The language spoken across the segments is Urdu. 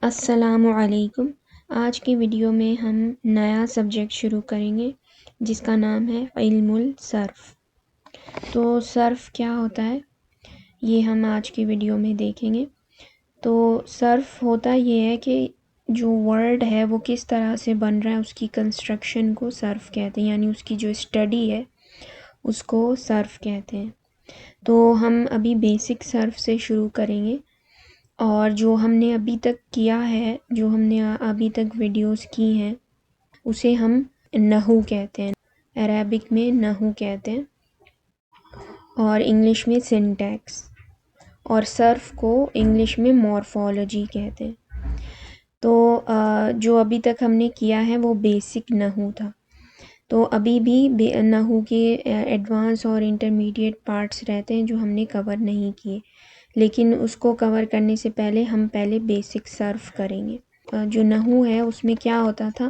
السلام علیکم۔ آج کی ویڈیو میں ہم نیا سبجیکٹ شروع کریں گے جس کا نام ہے علم الصرف۔ تو صرف کیا ہوتا ہے یہ ہم آج کی ویڈیو میں دیکھیں گے۔ تو صرف ہوتا یہ ہے کہ جو ورڈ ہے وہ کس طرح سے بن رہا ہے اس کی کنسٹرکشن کو صرف کہتے ہیں، یعنی اس کی جو اسٹڈی ہے اس کو صرف کہتے ہیں۔ تو ہم ابھی بیسک صرف سے شروع کریں گے، اور جو ہم نے ابھی تک کیا ہے، جو ہم نے ابھی تک ویڈیوز کی ہیں اسے ہم نحو کہتے ہیں، عربک میں نحو کہتے ہیں اور انگلش میں سنٹیکس، اور صرف کو انگلش میں مورفولوجی کہتے ہیں۔ تو جو ابھی تک ہم نے کیا ہے وہ بیسک نحو تھا۔ تو ابھی بھی نحو کے ایڈوانس اور انٹرمیڈیٹ پارٹس رہتے ہیں جو ہم نے کور نہیں کیے، لیکن اس کو کور کرنے سے پہلے ہم پہلے بیسک صرف کریں گے۔ جو نحو ہے اس میں کیا ہوتا تھا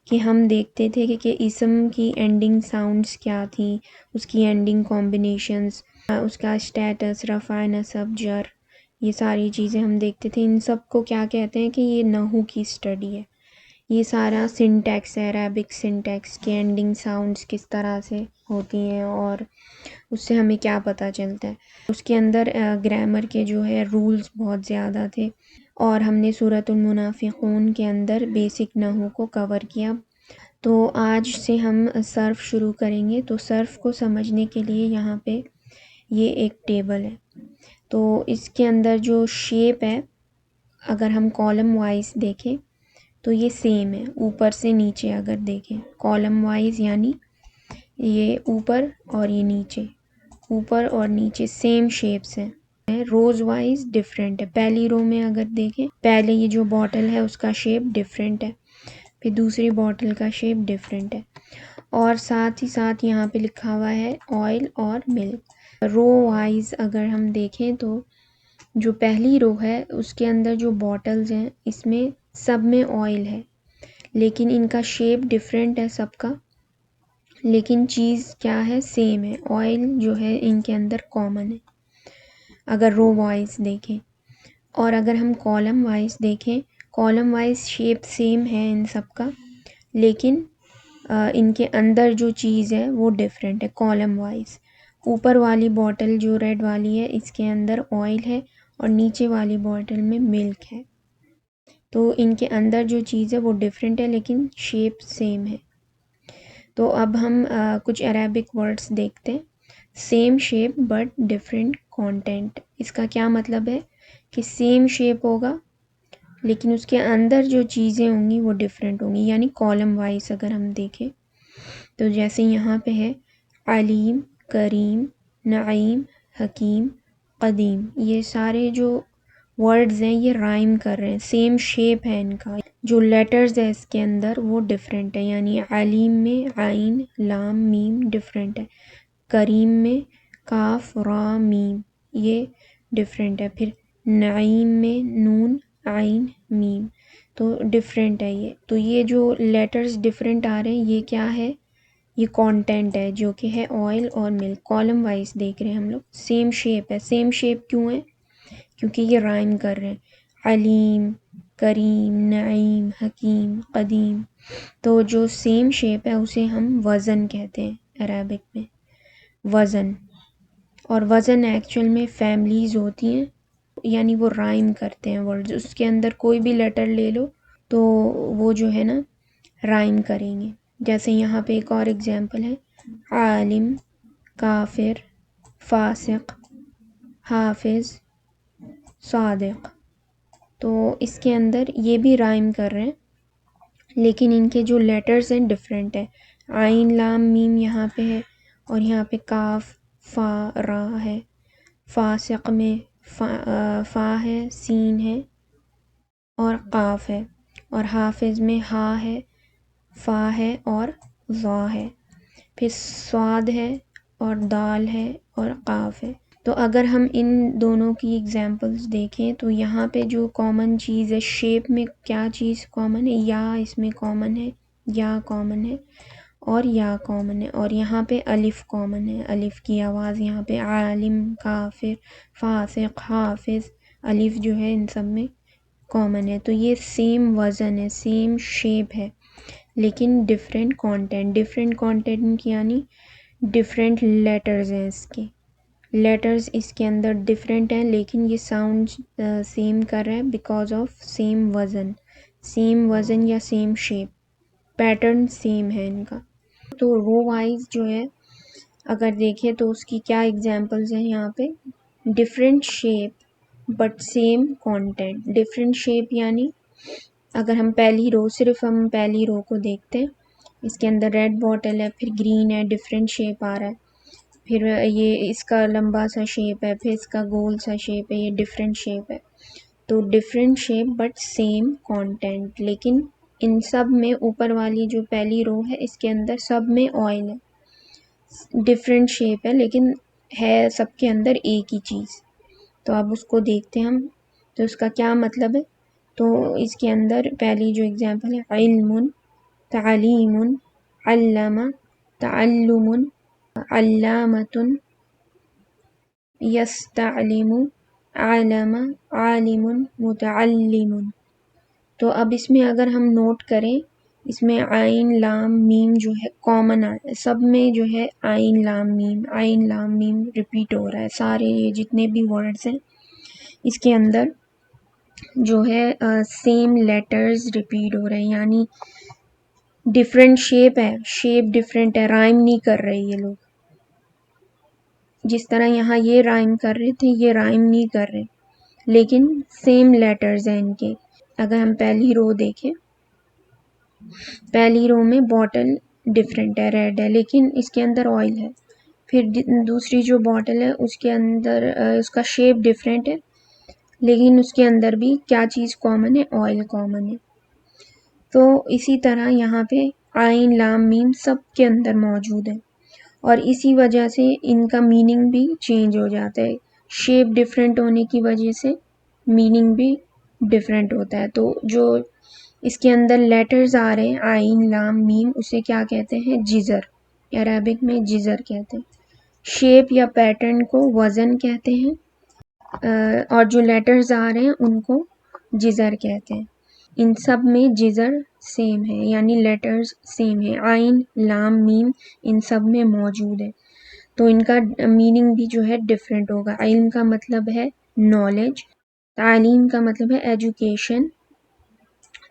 کہ ہم دیکھتے تھے کہ اسم کی اینڈنگ ساؤنڈز کیا تھی، اس کی اینڈنگ کمبینیشنز، اس کا اسٹیٹس، رفع، نصب، جر، یہ ساری چیزیں ہم دیکھتے تھے۔ ان سب کو کیا کہتے ہیں کہ یہ نحو کی اسٹڈی ہے۔ یہ سارا سنٹیکس ہے، عربک سنٹیکس کے اینڈنگ ساؤنڈز کس طرح سے ہوتی ہیں اور اس سے ہمیں کیا پتہ چلتا ہے۔ اس کے اندر گرامر کے جو ہے رولز بہت زیادہ تھے، اور ہم نے سورۃ المنافقون کے اندر بیسک نحو کو کور کیا۔ تو آج سے ہم صرف شروع کریں گے۔ تو صرف کو سمجھنے کے لیے یہاں پہ یہ ایک ٹیبل ہے، تو اس کے اندر جو شیپ ہے اگر ہم کالم وائز دیکھیں تو یہ سیم ہے، اوپر سے نیچے اگر دیکھیں کالم وائز، یعنی یہ اوپر اور یہ نیچے، اوپر اور نیچے سیم شیپس ہیں۔ روز وائز ڈیفرنٹ ہے، پہلی رو میں اگر دیکھیں پہلے یہ جو باٹل ہے اس کا شیپ ڈیفرنٹ ہے، پھر دوسری باٹل کا شیپ ڈیفرنٹ ہے، اور ساتھ ہی ساتھ یہاں پہ لکھا ہوا ہے آئل اور ملک۔ رو وائز اگر ہم دیکھیں تو جو پہلی رو ہے اس کے اندر جو باٹلز ہیں اس میں سب میں آئل ہے، لیکن ان کا شیپ ڈیفرنٹ ہے سب کا، لیکن چیز کیا ہے، سیم ہے۔ آئل جو ہے ان کے اندر کامن ہے اگر رو وائز دیکھیں، اور اگر ہم کالم وائز دیکھیں، کالم وائز شیپ سیم ہے ان سب کا، لیکن ان کے اندر جو چیز ہے وہ ڈیفرنٹ ہے کالم وائز۔ اوپر والی باٹل جو ریڈ والی ہے اس کے اندر آئل ہے، اور نیچے والی باٹل میں ملک ہے، تو ان کے اندر جو چیز ہے وہ ڈیفرنٹ ہے لیکن شیپ سیم ہے۔ تو اب ہم کچھ عربک ورڈز دیکھتے ہیں۔ Same shape but different content, اس کا کیا مطلب ہے کہ سیم شیپ ہوگا لیکن اس کے اندر جو چیزیں ہوں گی وہ ڈفرینٹ ہوں گی، یعنی کالم وائز اگر ہم دیکھیں تو جیسے یہاں پہ ہے علیم، کریم، نعیم، حکیم، قدیم، یہ سارے جو ورڈز ہیں یہ رائم کر رہے ہیں، سیم شیپ ہے ان کا، جو لیٹرز ہے اس کے اندر وہ ڈفرینٹ ہے، یعنی علیم میں عین، لام، میم ڈفرینٹ ہے، کریم میں کاف، را، میم یہ ڈفرینٹ ہے، پھر نعیم میں نون، عین، میم، تو ڈفرینٹ ہے یہ۔ تو یہ جو لیٹرز ڈفرینٹ آ رہے ہیں یہ کیا ہے، یہ کانٹینٹ ہے جو کہ ہے آئل اور ملک۔ کالم وائز دیکھ رہے ہیں ہم لوگ، سیم شیپ ہے۔ سیم شیپ کیوں ہے؟ کیونکہ یہ رائم کر رہے ہیں، علیم، کریم، نعیم، حکیم، قدیم۔ تو جو سیم شیپ ہے اسے ہم وزن کہتے ہیں عربک میں، وزن۔ اور وزن ایکچوئل میں فیملیز ہوتی ہیں، یعنی وہ رائم کرتے ہیں ورڈز، اس کے اندر کوئی بھی لیٹر لے لو تو وہ جو ہے نا رائم کریں گے۔ جیسے یہاں پہ ایک اور اگزامپل ہے، عالم، کافر، فاسق، حافظ، صادق۔ تو اس کے اندر یہ بھی رائم کر رہے ہیں لیکن ان کے جو لیٹرز ہیں ڈفرینٹ ہے، عین، لام، میم یہاں پہ ہے، اور یہاں پہ کاف، فا، را ہے، فاسق میں فا ہے، سین ہے اور قاف ہے، اور حافظ میں ہا ہے، فا ہے اور ظا ہے، پھر صاد ہے اور دال ہے اور قاف ہے۔ تو اگر ہم ان دونوں کی اگزامپلز دیکھیں تو یہاں پہ جو کامن چیز ہے، شیپ میں کیا چیز کامن ہے، یا اس میں کامن ہے، یا کامن ہے اور یا کامن ہے، اور یہاں پہ الف کامن ہے، الف کی آواز یہاں پہ عالم، کافر، فاسق، حافظ، الف جو ہے ان سب میں کامن ہے. تو یہ سیم وزن ہے، سیم شیپ ہے، لیکن ڈفرینٹ کانٹینٹ. ڈفرینٹ کانٹینٹ یعنی ڈفرینٹ لیٹرز ہیں. اس کے لیٹرز اس کے اندر ڈفرینٹ ہیں، لیکن یہ ساؤنڈ سیم کر رہا ہے بیکاز آف سیم وزن. سیم وزن یا سیم شیپ، پیٹرن سیم ہے ان کا. تو رو وائز جو ہے اگر دیکھیں تو اس کی کیا ایگزامپلز ہیں یہاں پہ. Different shape but same content. Different shape یعنی اگر ہم صرف ہم پہلی رو کو دیکھتے ہیں، اس کے اندر ریڈ باٹل ہے، پھر گرین ہے، ڈفرینٹ شیپ آ رہا ہے. پھر یہ اس کا لمبا سا شیپ ہے، پھر اس کا گول سا شیپ ہے، یہ ڈفرینٹ شیپ ہے. تو different shape but same content. لیکن ان سب میں اوپر والی جو پہلی رو ہے اس کے اندر سب میں آئل ہے. ڈفرینٹ شیپ ہے لیکن ہے سب کے اندر ایک ہی چیز. تو اب اس کو دیکھتے ہیں ہم، تو اس کا کیا مطلب ہے. تو اس کے اندر پہلی جو اگزامپل ہے، علم، تعلیم، علم، تعلم، علامۃ، یستعلم، علم، عالم، متعلم. تو اب اس میں اگر ہم نوٹ کریں، اس میں عین لام میم جو ہے کامن ہے، سب میں جو ہے عین لام میم، عین لام میم ریپیٹ ہو رہا ہے. سارے یہ جتنے بھی ورڈز ہیں اس کے اندر جو ہے سیم لیٹرز ریپیٹ ہو رہے ہیں، یعنی ڈفرینٹ شیپ ہے، شیپ ڈفرینٹ ہے. رائم نہیں کر رہے یہ لوگ، جس طرح یہاں یہ رائم کر رہے تھے یہ رائم نہیں کر رہے، لیکن سیم لیٹرز ہیں ان کے. اگر ہم پہلی رو دیکھیں، پہلی رو میں باٹل ڈفرینٹ ہے، ریڈ ہے، لیکن اس کے اندر آئل ہے. پھر دوسری جو باٹل ہے اس کے اندر اس کا شیپ ڈفرینٹ ہے، لیکن اس کے اندر بھی کیا چیز کامن ہے، آئل کامن ہے. تو اسی طرح یہاں پہ عین لام میم سب کے اندر موجود ہے، اور اسی وجہ سے ان کا میننگ بھی چینج ہو جاتا ہے. شیپ ڈفرینٹ ہونے کی وجہ سے میننگ بھی ڈفرینٹ ہوتا ہے. تو جو اس کے اندر لیٹرز آ رہے ہیں عین لام میم، اسے کیا کہتے ہیں، جزر. عربک میں جزر کہتے ہیں. شیپ یا پیٹرن کو وزن کہتے ہیں، اور جو لیٹرز آ رہے ہیں ان کو جزر کہتے ہیں. ان سب میں جزر سیم ہے، یعنی لیٹرز سیم ہے. عین لام میم ان سب میں موجود ہے، تو ان کا میننگ بھی جو ہے ڈفرینٹ ہوگا. علم کا مطلب ہے نالج، تعلیم کا مطلب ہے ایجوکیشن،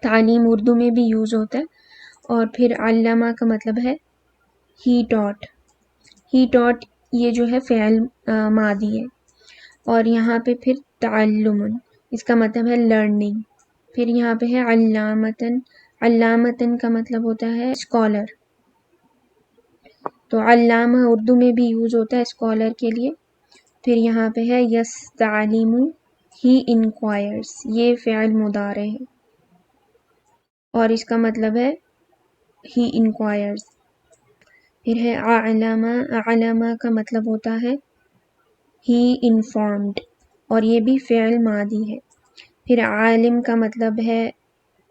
تعلیم اردو میں بھی یوز ہوتا ہے. اور پھر علامہ کا مطلب ہے ہی ٹاٹ. ہی ٹاٹ یہ جو ہے فعل ماضی ہے. اور یہاں پہ پھر تعلم، اس کا مطلب ہے لرننگ. پھر یہاں پہ ہے علامتن. علامتن کا مطلب ہوتا ہے اسکالر. تو علامہ اردو میں بھی یوز ہوتا ہے اسکالر کے لیے. پھر یہاں پہ ہے یستعلم، ہی انکوائرس، یہ فعل مضارع ہے اور اس کا مطلب ہے ہی انکوائرس. پھر ہے علامہ. علامہ کا مطلب ہوتا ہے ہی انفارمڈ، اور یہ بھی فعل ماضی ہے. پھر عالم کا مطلب ہے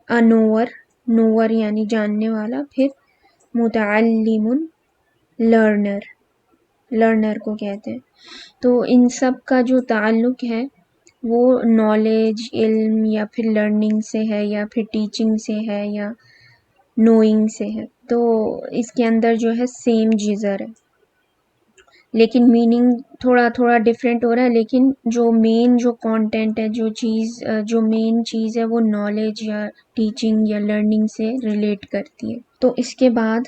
انور، نور یعنی جاننے والا. پھر متعلم، لرنر، لرنر کو کہتے ہیں. تو ان سب کا جو تعلق ہے وہ نالج، علم، یا پھر لرننگ سے ہے، یا پھر ٹیچنگ سے ہے، یا نوئنگ سے ہے. تو اس کے اندر جو ہے سیم جزر ہے، لیکن میننگ تھوڑا تھوڑا ڈفرینٹ ہو رہا ہے. لیکن جو مین جو کانٹینٹ ہے، جو مین چیز ہے وہ نالج یا ٹیچنگ یا لرننگ سے ریلیٹ کرتی ہے. تو اس کے بعد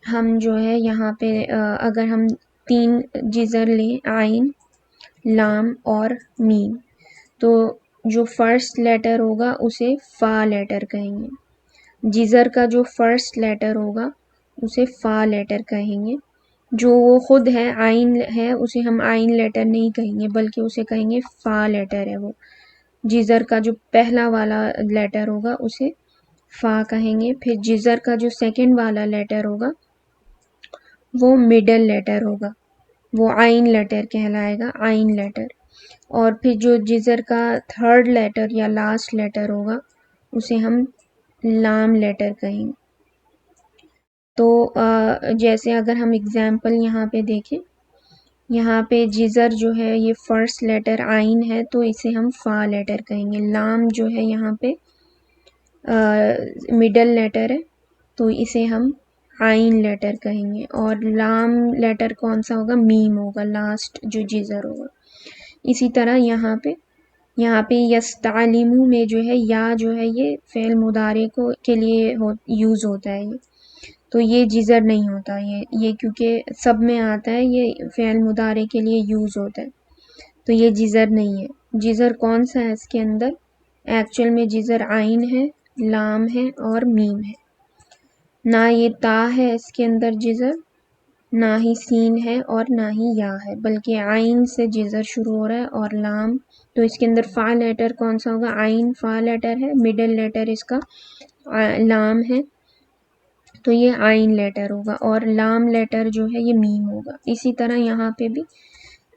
ہم جو ہے یہاں پہ اگر ہم 3 جزر لیں، عین، لام اور میم، تو جو فرسٹ لیٹر ہوگا اسے فا لیٹر کہیں گے. جزر کا جو فرسٹ لیٹر ہوگا اسے فا لیٹر کہیں گے. جو وہ خود ہے عین ہے اسے ہم عین لیٹر نہیں کہیں گے، بلکہ اسے کہیں گے فا لیٹر ہے. وہ جزر کا جو پہلا والا لیٹر ہوگا اسے فا کہیں گے. پھر جزر کا جو سیکنڈ والا لیٹر ہوگا وہ مڈل لیٹر ہوگا، وہ عین لیٹر کہلائے گا، عین لیٹر. اور پھر جو جزر کا تھرڈ لیٹر یا لاسٹ لیٹر ہوگا اسے ہم لام لیٹر کہیں گے. تو جیسے اگر ہم اگزامپل یہاں پہ دیکھیں، یہاں پہ جزر جو ہے یہ فرسٹ لیٹر عین ہے تو اسے ہم فا لیٹر کہیں گے. لام جو ہے یہاں پہ مڈل لیٹر ہے تو اسے ہم عین لیٹر کہیں گے. اور لام لیٹر کون سا ہوگا؟ میم ہوگا، لاسٹ جو جزر ہوگا. اسی طرح یہاں پہ یستعلمو میں جو ہے یا جو ہے یہ فعل مضارع کے لیے یوز ہوتا ہے تو یہ جزر نہیں ہوتا. یہ کیونکہ سب میں آتا ہے، یہ فعل مضارع کے لیے یوز ہوتا ہے تو یہ جزر نہیں ہے. جزر کون سا ہے اس کے اندر؟ ایکچوئل میں جزر عین ہے، لام ہے اور میم ہے. نہ یہ تا ہے اس کے اندر جزر، نہ ہی سین ہے اور نہ ہی یا ہے، بلکہ عین سے جزر شروع ہو رہا ہے اور لام. تو اس کے اندر فا لیٹر کون سا ہوگا؟ عین فا لیٹر ہے، مڈل لیٹر اس کا لام ہے تو یہ عین لیٹر ہوگا، اور لام لیٹر جو ہے یہ میم ہوگا. اسی طرح یہاں پہ بھی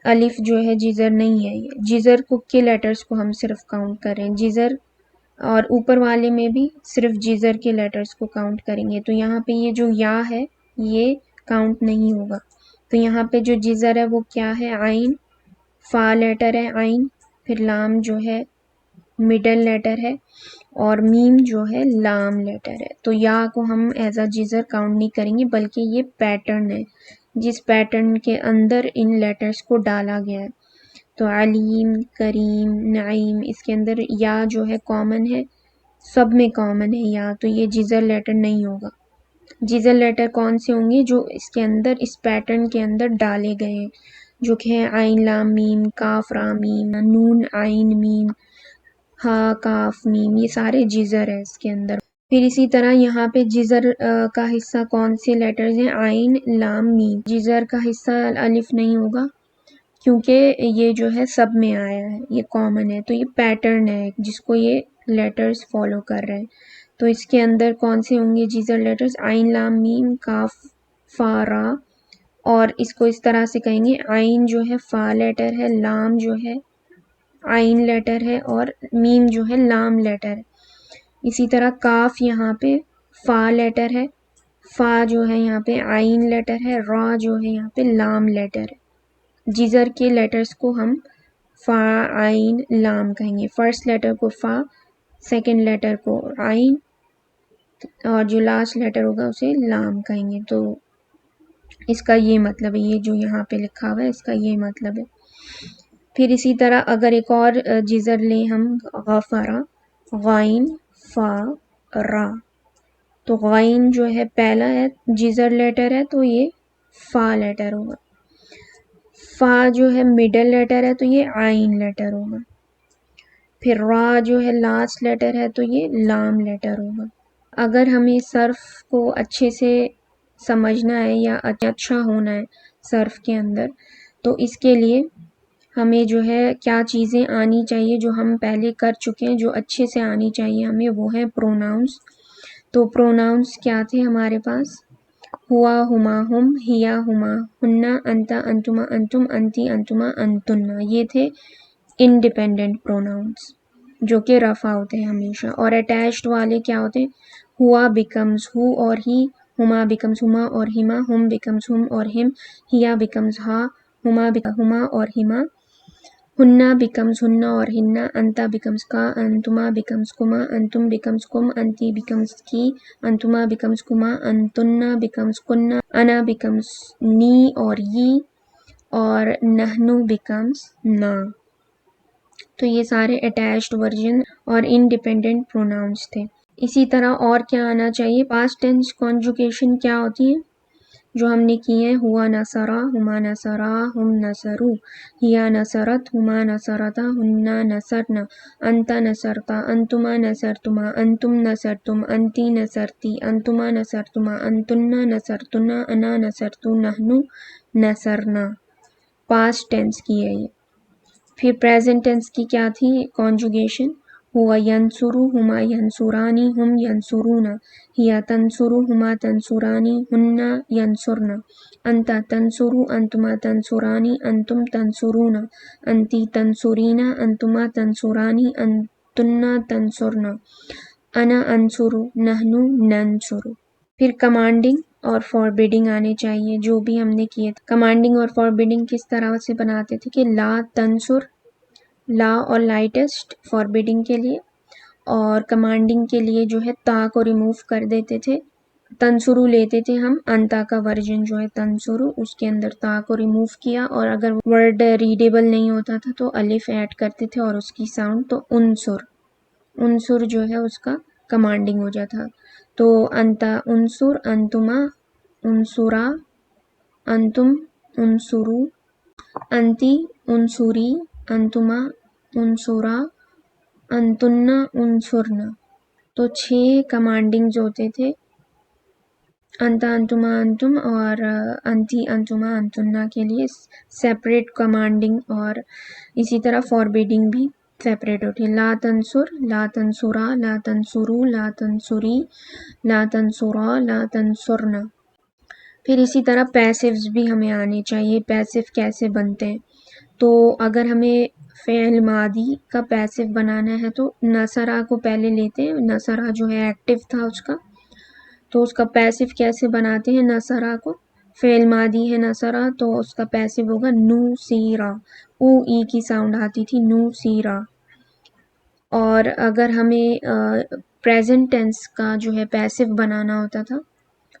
الف جو ہے جزر نہیں ہے. یہ جزر کے لیٹرز کو ہم صرف کاؤنٹ کریں، جزر اور اوپر والے میں بھی صرف جزر کے لیٹرز کو کاؤنٹ کریں گے. تو یہاں پہ یہ جو یا ہے یہ کاؤنٹ نہیں ہوگا. تو یہاں پہ جو جزر ہے وہ کیا ہے؟ عین، فا لیٹر ہے عین، پھر لام جو ہے مڈل لیٹر ہے اور میم جو ہے لام لیٹر ہے. تو یا کو ہم ایز اے جزر کاؤنٹ نہیں کریں گے، بلکہ یہ پیٹرن ہے جس پیٹرن کے اندر ان لیٹرز کو ڈالا گیا ہے. تو علیم، کریم، نعیم، اس کے اندر یا جو ہے کامن ہے، سب میں کامن ہے یا، تو یہ جزر لیٹر نہیں ہوگا. جزر لیٹر کون سے ہوں گے؟ جو اس کے اندر اس پیٹرن کے اندر ڈالے گئے ہیں، جو کہ ہے عین لام میم، کاف را میم، نون عین میم، ہا کاف میم، یہ سارے جزر ہے اس کے اندر. پھر اسی طرح یہاں پہ جزر کا حصہ کون سے لیٹرز ہیں؟ عین لام میم. جزر کا حصہ الف نہیں ہوگا کیونکہ یہ جو ہے سب میں آیا ہے، یہ کامن ہے، تو یہ پیٹرن ہے جس کو یہ لیٹرز فالو کر رہے ہیں. تو اس کے اندر کون سے ہوں گے جزر لیٹرز؟ عین لام میم، کاف فا را. اور اس کو اس طرح سے کہیں گے، عین جو ہے فا لیٹر ہے، لام جو ہے عین لیٹر ہے اور میم جو ہے لام لیٹر ہے. اسی طرح کاف یہاں پہ فا لیٹر ہے، فا جو ہے یہاں پہ عین لیٹر ہے، را جو ہے یہاں پہ لام لیٹر ہے. جزر کے لیٹرز کو ہم فا، عین، لام کہیں گے. فرسٹ لیٹر کو فا، سیکنڈ لیٹر کو عین اور جو لاسٹ لیٹر ہوگا اسے لام کہیں گے. تو اس کا یہ مطلب ہے، یہ جو یہاں پہ لکھا ہوا ہے اس کا یہ مطلب ہے. پھر اسی طرح اگر ایک اور جزر لیں ہم، غفرا، غائن فا را. تو غائن جو ہے پہلا ہے جزر لیٹر ہے تو یہ فا لیٹر ہوگا. فا جو ہے مڈل لیٹر ہے تو یہ عین لیٹر ہوگا. پھر را جو ہے لاسٹ لیٹر ہے تو یہ لام لیٹر ہوگا. اگر ہمیں صرف کو اچھے سے سمجھنا ہے یا اچھا ہونا ہے صرف کے اندر، تو اس کے لیے ہمیں جو ہے کیا چیزیں آنی چاہیے جو ہم پہلے کر چکے ہیں، جو اچھے سے آنی چاہیے ہمیں، وہ ہیں پروناؤنس. تو پروناؤنس کیا تھے ہمارے پاس؟ ہوا، ہما، ہم، ہیا، ہما، ہننا، انتا، انتما، انتم، انتی، انتما، انتننا. یہ تھے انڈیپینڈنٹ پروناؤنس جو کہ رفع ہوتے ہیں ہمیشہ. اور اٹیچڈ والے کیا ہوتے ہیں؟ ہوا بیکمز ہو اور ہی، ہما بیکمز ہما اور ہما، ہم بیکمز ہم اور ہم، ہیا بیکمز ہا، ہما بیکمز ہما اور ہما، ہننا بیکمز ہننا اور ہننا، انتا بیکمز کا، انتما بیکمز کما، انتم بیکمز کم، انتی بیکمز کی، انتما بیکمز کما، انتننا بیکمز کننا، انا بیکمز نی اور یی، اور نحنو بیکمز نا. تو یہ سارے اٹیچڈ ورژن اور انڈیپینڈنٹ پروناؤنس تھے. اسی طرح اور کیا آنا چاہیے؟ پاسٹ ٹینس کانجوگیشن کیا ہوتی ہے جو ہم نے کی ہیں؟ ہوا نصرا، ہما نصرا، ہم نصرو، ہیا نصرت، ہما نصرتا، ہننا نصرنا، انتا نصرتا، انتما نصرتما، انتم نصرتم، انتی نصرتی، انتما نصرتما، انتنا نصرتنا، انا نصرتو، نحنو نصرنا. پاسٹ ٹینس کی ہے یہ. پھر پریزنٹ ٹینس کی کیا تھی کانجوگیشن؟ ہوا ینصرو، ہما ینصرانی، ہم ینصرونا، ہیا تنصرو، ہما تنصرانی، ہننا ینصرنا، انتا تنصرو، انتما تنصرانی، انتم تنصرونا، انتی تنصرینا، انتما تنصرانی، انتنا تنصرنا، انا انصرو، نحنو ننصرو. پھر کمانڈنگ اور فاربیڈنگ آنے چاہیے جو بھی ہم نے کیے تھے. کمانڈنگ اور فاربیڈنگ کس طرح سے بناتے تھے کہ لا تنصر، لا اور لائٹسٹ فاربیڈنگ کے لیے، اور کمانڈنگ کے لیے جو ہے تا کو ریموو کر دیتے تھے. تنصرو لیتے تھے ہم، انتا کا ورژن جو ہے تنصرو، اس کے اندر تا کو ریموو کیا، اور اگر ورڈ ریڈیبل نہیں ہوتا تھا تو الف ایڈ کرتے تھے اور اس کی ساؤنڈ، تو انصر، انصر جو ہے اس کا کمانڈنگ ہو جاتا. تو انتا انصر، انتما انصرا، انتم انصرو، انتی انصری، انتما انصرا، انتن انصرنا. تو 6 کمانڈنگز ہوتے تھے، انتا انتما انتم اور انتی انتما انتنا کے لیے سیپریٹ کمانڈنگ، اور اسی طرح فاربیڈنگ بھی سیپریٹ ہوتی ہے. لا تنصر، لا تنصرا، لا تنصرو، لا تنصری، لا تنصرا، لا تنصرنا. پھر اسی طرح پیسیوز بھی ہمیں آنے چاہیے. پیسیو کیسے بنتے ہیں؟ تو اگر ہمیں فعل ماضی کا پیسیو بنانا ہے تو نصرہ کو پہلے لیتے ہیں. نصرہ جو ہے ایکٹیو تھا اس کا، تو اس کا پیسیو کیسے بناتے ہیں نصرہ کو؟ فعل ماضی ہے نصرہ، تو اس کا پیسیو ہوگا نو سیرا، او ای کی ساؤنڈ آتی تھی، نو سیرا. اور اگر ہمیں پریزنٹ ٹینس کا جو ہے پیسیو بنانا ہوتا تھا،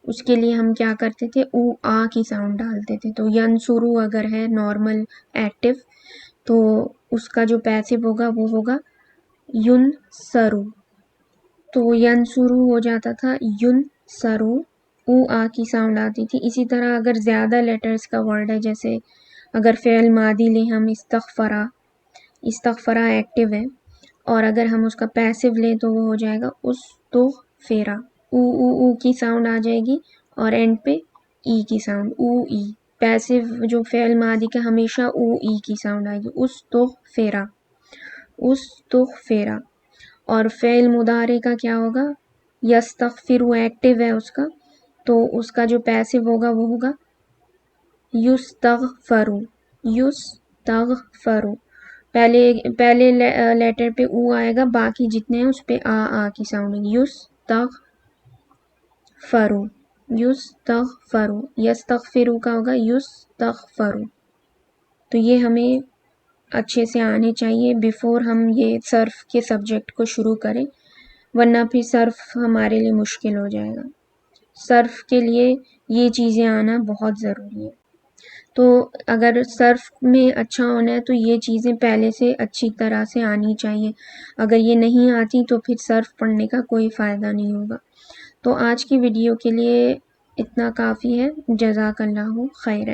اس کے لیے ہم کیا کرتے تھے؟ او آ کی ساؤنڈ ڈالتے تھے. تو ینصرو اگر ہے نارمل ایکٹیو، تو اس کا جو پیسیو ہوگا وہ ہوگا ینصرو. تو ینصرو ہو جاتا تھا ینصرو، او آ کی ساؤنڈ آتی تھی. اسی طرح اگر زیادہ لیٹرز کا ورڈ ہے، جیسے اگر فعل ماضی لیں ہم استغفرا، استغفرا ایکٹیو ہے، اور اگر ہم اس کا پیسیو لیں تو وہ ہو جائے گا استغفرا. او کی ساؤنڈ آ جائے گی اور اینڈ پہ ای کی ساؤنڈ، او ای. پیسیو جو فعل ماضی کا ہمیشہ او ای کی ساؤنڈ آئے گی، استغفرا، استغفرا. اور فعل مضارع کا کیا ہوگا؟ یستغفرو ایکٹیو ہے اس کا، تو اس کا جو پیسیو ہوگا وہ ہوگا یستغفرو، یستغفرو. پہلے لیٹر پہ او آئے گا، باقی جتنے ہیں اس پہ آ کی ساؤنڈ ہے. یستغفرو، یستغفرو. یستغفرو کا ہوگا یستغفرو. تو یہ ہمیں اچھے سے آنے چاہیے بیفور ہم یہ صرف کے سبجیکٹ کو شروع کریں، ورنہ پھر صرف ہمارے لیے مشکل ہو جائے گا. صرف کے لیے یہ چیزیں آنا بہت ضروری ہے. تو اگر صرف میں اچھا ہونا ہے تو یہ چیزیں پہلے سے اچھی طرح سے آنی چاہیے. اگر یہ نہیں آتی تو پھر صرف پڑھنے کا کوئی فائدہ نہیں ہوگا. تو آج کی ویڈیو کے لیے اتنا کافی ہے. جزاک اللہ خیرا.